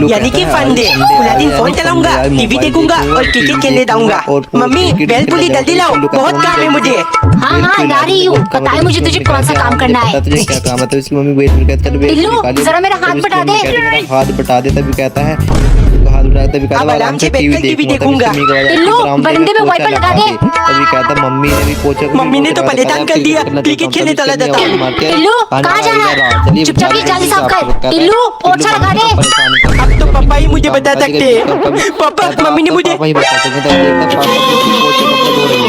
यानी कि फंडे। पूरा दिन फोन चलाऊंगा, टीवी देखूंगा और क्रिकेट खेलने जाऊंगा। मम्मी बेल पूरी जल्दी लाओ, बहुत काम है मुझे। हाँ हाँ ला रही हूँ। बताए मुझे तुझे कौन सा काम करना है। तुझे क्या काम है? तो इसकी मम्मी वेट कहता है टिल्लू जरा मेरा हाथ बटा दे। हाथ बटा दे, तभी कहता है हाथ बटा दे, तभी कहता है आराम से टीवी देखूंगा। टिल्लू बरंडे में वाइपर लगा दे। तभी कहता है मम्मी ने भी पोछा, मम्मी ने तो परेशान कर दिया, क्रिकेट खेलने चला जाता है। टिल्लू कहाँ जाना है? चुपचाप ये जाली साफ कर। टिल्लू पोछा लगा दे। अब तो पापा ही मुझे बता सकते हैं। पापा मम्मी ने मुझे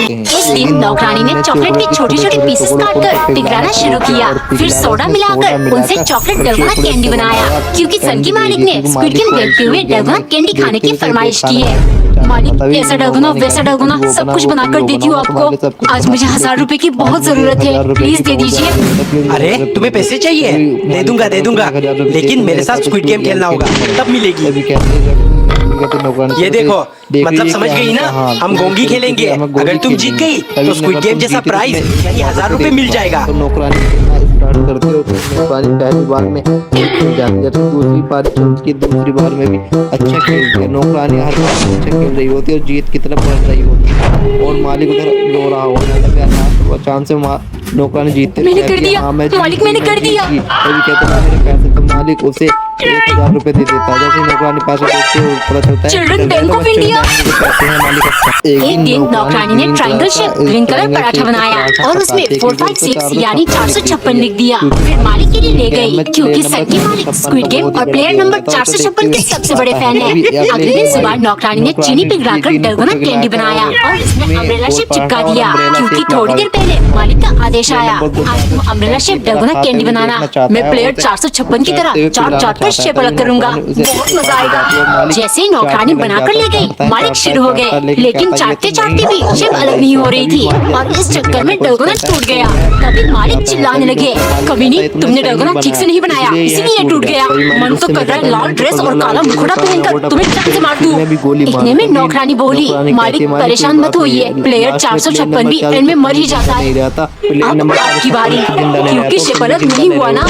इस दिन नौकरानी ने चॉकलेट के छोटे छोटे पीसेस काटकर पिघलाना शुरू किया। फिर सोडा मिलाकर उनसे चॉकलेट डलगोना कैंडी बनाया, क्योंकि सन की मालिक ने स्क्विड गेम देखते हुए डलगोना कैंडी खाने की फरमाइश की है। मालिक ऐसा डलगोना वैसा डलगोना सब कुछ बनाकर देती हूँ आपको। आज मुझे 1000 रुपए की बहुत जरूरत है, प्लीज दे दीजिए। अरे तुम्हें पैसे चाहिए? दे दूंगा, लेकिन मेरे साथ स्क्विड गेम खेलना होगा, तब मिलेगी। ये देखो, मतलब समझ गई ना? हम गोंगी खेलेंगे। अगर तुम जीत गई तो स्क्विड गेम जैसा प्राइज यानी 1000 रुपए मिल जाएगा। पहली बार में दूसरी बार में भी अच्छा खेलती है। नौकरानी हर बार अच्छा खेल रही होती है और जीत की तरफ बढ़ रही होती है और मालिक उधर रो रहा होता है। चांद से नौकरानी जीतते मैंने कर दिया मालिक, मैंने कर दिया। तभी कहते हैं मेरे पैसे, तो मालिक उसे 1000 रुपए दे देता है। जैसे नौकरानी पैसे देते हैं पता चलता है चिल्ड्रन बैंक ऑफ इंडिया। एक दिन नौकरानी ने triangle shape green colour paratha बनाया और उसमें 456 यानी 456 लिख दिया। फिर मालिक के लिए ले गई, क्योंकि सर की मालिक स्क्विड गेम और प्लेयर नंबर 456 के सबसे बड़े फैन है। अगले दिन सुबह नौकरानी ने चीनी पिघलाकर डलगोना कैंडी बनाया और इसमें अम्ब्रेला शेप चिपका दिया, क्योंकि थोड़ी देर पहले मालिक का आदेश आया, आज तुम अम्ब्रेला शेप डलगोना कैंडी बनाना। मैं प्लेयर 456 की तरह चाट चाट कर शेप अलग करूंगा, बहुत मजा आएगा। जैसे ही नौकरानी बनाकर ले गई, मालिक शुरू हो गए, लेकिन चाटते चाटते भी शेप अलग नहीं हो रही थी और इस चक्कर में डलगोना टूट गया। तभी मालिक चिल्लाने लगे, कभी नहीं तुमने डलगोना ठीक से नहीं बनाया, इसीलिए टूट गया। मन तो कर रहा है लाल ड्रेस और काला मुखड़ा पहनकर तुम्हें चाक से मार दूं। इतने में नौकरानी बोली, मालिक परेशान मत होइए, प्लेयर 456 भी एंड में मर ही जाता है। अब आपकी बारी, क्योंकि शेप अलग नहीं हुआ ना।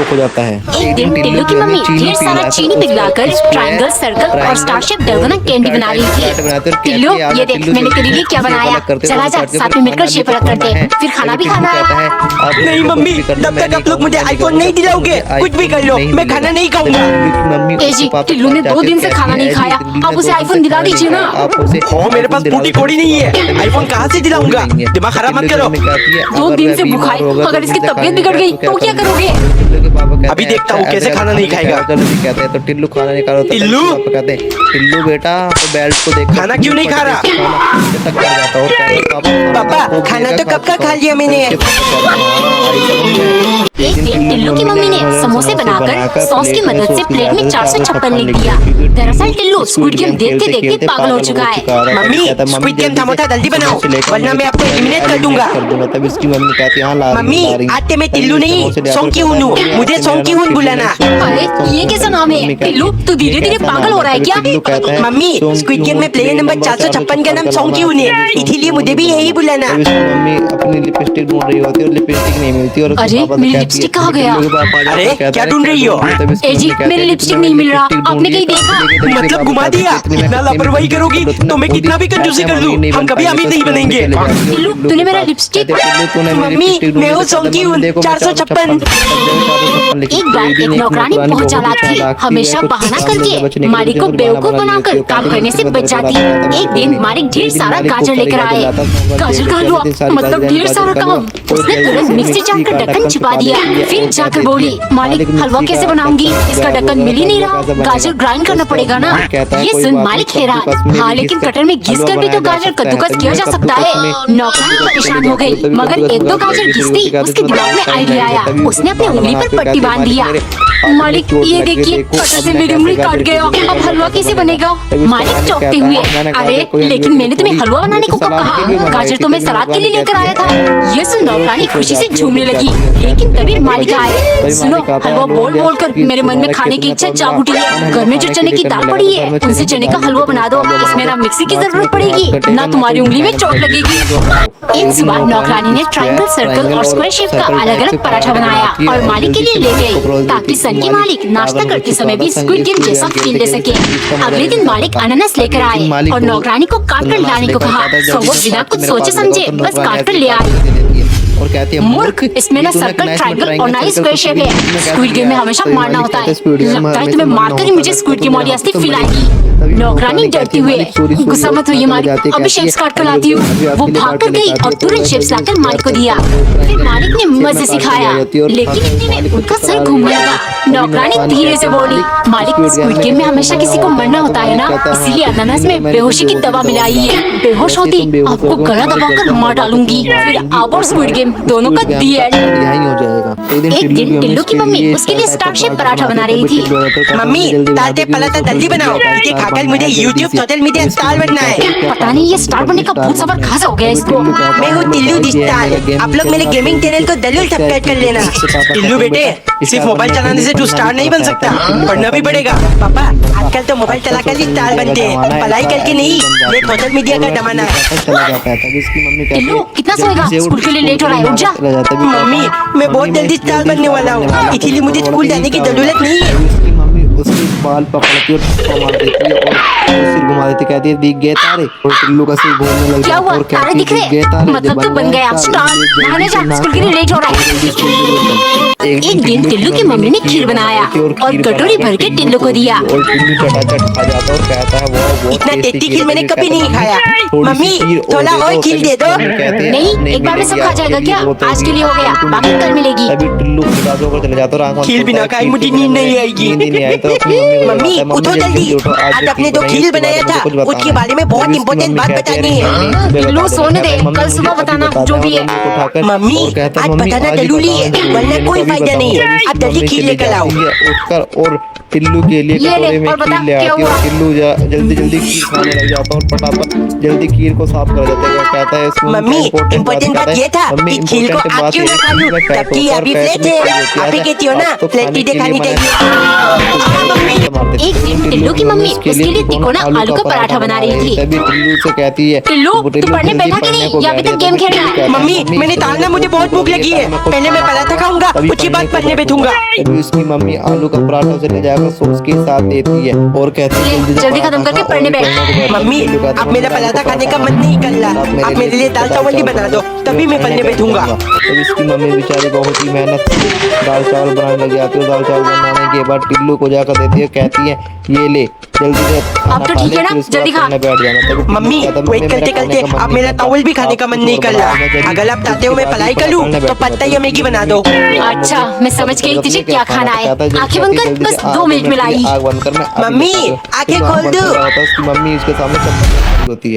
हो जाता है। एक दिन टिल्लू की मम्मी ढेर सारा चीनी पिघलाकर ट्रायंगल, सर्कल और स्टार शेप डलगोना कैंडी बना रही थी। टिल्लू ये देख, मैंने तेरे लिए क्या बनाया, चला जा साथ में मिलकर शेप अलग करते हैं, फिर खाना भी खाना है। नहीं मम्मी, तब तक आप लोग मुझे आईफोन नहीं दिलाओगे। कुछ भी कर लो, मैं खाना नहीं खाऊंगा। जी टिल्लू ने 2 दिन से खाना नहीं खाया, आप उसे आईफोन दिला दीजिए ना। ओ मेरे पास फूटी कोड़ी नहीं है, आईफोन कहाँ से दिलाऊंगा? दिमाग खराब मत करो। 2 दिन से भूखा है, अगर इसकी तबीयत बिगड़ गई तो क्या करोगे? अभी देखता हूँ कैसे खाना नहीं खाएगा। कहते हैं तो टिल्लू खाना नहीं खा रहा। टिल्लू कहते हैं टिल्लू बेटा तो बेल्ट को देख, खाना क्यों नहीं खा रहा? पापा खाना तो कब का खा लिया मैंने। एक दिन टिल्लू की मम्मी ने समोसे बनाकर सॉस की मदद से प्लेट में 456 लिख दिया। दरअसल टिल्लू स्क्विड गेम देखते देखते पागल हो चुका है। मम्मी स्क्विड गेम थमा था, जल्दी बनाओ वरना मैं आपको एलिमिनेट कर दूंगा। तब इसकी मम्मी कहती है मम्मी आज मैं टिल्लू नहीं सोंकी हूँ, मुझे सोंकी हूँ बुलाना। अरे ये कैसा नाम है? टिल्लू तू धीरे धीरे पागल हो रहा है क्या? मम्मी स्क्विड गेम में प्लेयर नंबर 456 का नाम सोंकी हूँ है, इसीलिए मुझे भी यही बुलाना। मम्मी अपनी लिपस्टिक ढूंढ रही होती है और लिपस्टिक नहीं मिलती और अरे मेरी लिपस्टिक कहाँ गया? अरे क्या ढूंढ रही हो? जी मेरी लिपस्टिक नहीं मिल रहा, आपने कहीं देखा? मतलब घुमा दिया? इतना लापरवाही करोगी तो मैं कितना भी कंजूसी कर लूं, हम कभी अमीर नहीं बनेंगे। टिल्लू तूने मेरा लिपस्टिक। मम्मी मैं वो सोंकी हूँ 456। एक बार एक नौकरानी बहुत चालाक थी, हमेशा बहाना करके मालिक को बेवकूफ बनाकर काम करने से बच जाती। एक दिन मालिक ढेर सारा गाजर लेकर आए। गाजर का हलवा मतलब ढेर सारा काम। उसने तुरंत मिक्सी जार का ढक्कन छिपा दिया, फिर जाकर बोली, मालिक हलवा कैसे बनाऊंगी, इसका ढक्कन मिल ही नहीं रहा, गाजर ग्राइंड करना पड़ेगा ना। ये सुन मालिक हैरान, हाँ लेकिन कटर में घिस कर भी तो गाजर कद्दूकस किया जा सकता है। नौकरानी परेशान हो गई, मगर 1-2 गाजर घिसती उसके दिमाग में आइडिया आया। उसने अपनी उंगली पर पट्टी बांध दिया। मालिक ये देखिए कटर से मेरी उंगली काट गया, अब हलवा कैसे बनेगा? मालिक चौंकते हुए, अरे लेकिन मैंने तुम्हें हलवा बनाने को कब कहा? गाजर तो मैं सलाद के लिए लेकर आया था। ये सुन नौकरानी खुशी से झूमने लगी, लेकिन तभी मालिक आए। सुनो हलवा बोल बोल कर मेरे मन में खाने की इच्छा जाग उठी है। घर में जो चने की दाल पड़ी है उनसे चने का हलवा बना दो, इसमें ना मिक्सी की जरूरत पड़ेगी ना तुम्हारी उंगली में चोट लगेगी। एक सुबह नौकरानी ने ट्रायंगल, सर्कल और स्क्वायर शेप का अलग अलग पराठा बनाया और मालिक के लिए ले गई, ताकि घर के मालिक नाश्ता करते समय भी स्क्विड गेम जैसा फील ले सके। अगले दिन मालिक अनानास लेकर आए और नौकरानी को काट कर लाने को कहा, तो वो बिना कुछ सोचे समझे बस काट कर ले आई। और कहती है मूर्ख, इसमें ना सर्कल, ट्रायंगल और ना ही स्क्वायर शेप है। स्क्विड गेम में हमेशा मारना होता है। लगता है तुम्हें मारकर ही मुझे स्क्विड गेम वाली असली फील आएगी। नौकरानी डरती हुए, गुस्सा मत होइए मालिक, अभी शेप्स काट कर लाती हूँ। वो भाग कर गई और तुरंत शेप्स लाकर मालिक को दिया। फिर मालिक ने मजे सिखाया, लेकिन इतने में उनका सर घूमने लगा। नौकरानी धीरे से बोली, मालिक स्क्विड गेम में हमेशा किसी को मरना होता है ना, इसीलिए अनानास में बेहोशी की दवा मिलाई है। बेहोश होती आपको गला दबाकर मार डालूंगी। फिर आप और स्क्विड गेम दोनों का दी एंड। यही हो जाएगा। एक दिन टिल्लू की मम्मी उसके लिए स्टार शेप पराठा बना रही थी। मम्मी ताते पलाता जल्दी बनाओ, ये खाकर मुझे यूट्यूब सोशल मीडिया स्टार बनना है। पता नहीं ये स्टार बनने का भूत सबर कहाँ से हो गया इसको। मैं हूँ टिल्लू दी स्टार। आप लोग मेरे गेमिंग चैनल को जरूर सब्सक्राइब कर लेना। टिल्लू बेटे, सिर्फ मोबाइल चलाने से तू स्टार नहीं बन सकता, पढ़ना भी पड़ेगा। पापा आजकल तो मोबाइल चलाकर ही स्टार बनते हैं, पढ़ाई करके नहीं। ये सोशल मीडिया का जमाना है। टिल्लू कितना सोएगा, स्कूल के लिए लेट हो रहा है, उठ जा। मम्मी मैं बहुत जल्दी स्टार बनने वाला हूँ, इसीलिए मुझे स्कूल जाने की जरूरत नहीं है। उसकी मम्मी उसके बाल पकड़ती और ठप्पा मार देती है और सिर घुमा देती, कहती है दिख गए तारे। और टिल्लू का सिर घूमने लग क्या जाता है हुआ, और तारे कहती दिख है रहे? दिख गए तारे। मतलब तो बन गया स्टार। नहाने जा, स्कूल के लिए लेट हो रहा है। एक दिन टिल्लू की मम्मी ने खीर बनाया और कटोरी भर के टिल्लू को दिया। और टिल्लू चटाचट खा जाता और कहता है वो इतना टेस्टी खीर मैंने कभी नहीं खाया। मम्मी थोड़ा और खीर दे दो। नहीं, एक बार में सब खा जाएगा क्या? आज के लिए हो गया, बाकी कल मिलेगी। तभी टिल्लू उदास होकर चले जाता और खीर बिना खाए मुझे नींद नहीं आएगी। मम्मी उठो जल्दी, आज अपने जो खीर बनाया था उसके बारे में बहुत इम्पोर्टेंट बात बतानी है। टिल्लू सोने दे, कल सुबह बताना जो भी है। मम्मी आज बताना जरूरी है, वरना कोई फायदा नहीं है। आप जल्दी खीर लेकर आओ। उठकर और टिल्लू के लिए कटोरे में खीर ले आती है और टिल्लू जल्दी जल्दी खीर खाने लग जाता है और फटाफट जल्दी खीर को साफ कर देता है। कहता है मम्मी इम्पोर्टेंट बात ये था कि खीर को आप क्यों ना खा लूं, जबकि अभी फ्लैट है। आप ही कहती हो ना फ्लैट चीजें खानी चाहिए। एक दिन टिल्लू की मम्मी उसके लिए तिकोना आलू का पराठा बना रही थी। तभी टिल्लू से कहती है टिल्लू तू पढ़ने बैठा कि नहीं, या अभी तक गेम खेल रहा है? मम्मी मैंने ताना, मुझे बहुत भूख लगी है, पहले मैं पराठा खाऊंगा उसके बाद पढ़ने बैठूंगा। तभी उसकी मम्मी आलू का पराठा उसे ले जाकर सॉस के साथ देती है और कहती है जल्दी खत्म करके पढ़ने बैठ। मम्मी अब मेरा पराठा खाने का मन नहीं कर रहा, आप मेरे लिए दाल चावल ही बना दो, तभी मैं पढ़ने बैठूंगा। तब इसकी मम्मी बेचारी बहुत ही मेहनत से दाल चावल बनाने लग जाती है। दाल चावल बनाने के बाद टिल्लू को जाकर देती है, कहती है ये ले जल्दी से अब तो ठीक है ना, जल्दी खा। बैठ जाना। मम्मी वेट करते करते अब मेरा चावल भी खाने का मन नहीं कर रहा। अगर आप चाहते हो मैं पढ़ाई करूं तो पत्ता या मैगी बना दो। अच्छा मैं समझ गई तुझे क्या खाना है। आंखें बंद कर, बस 2 मिनट में लाई। आग बंद कर। मम्मी आंखें खोल दो। उसकी मम्मी उसके सामने सब होती है।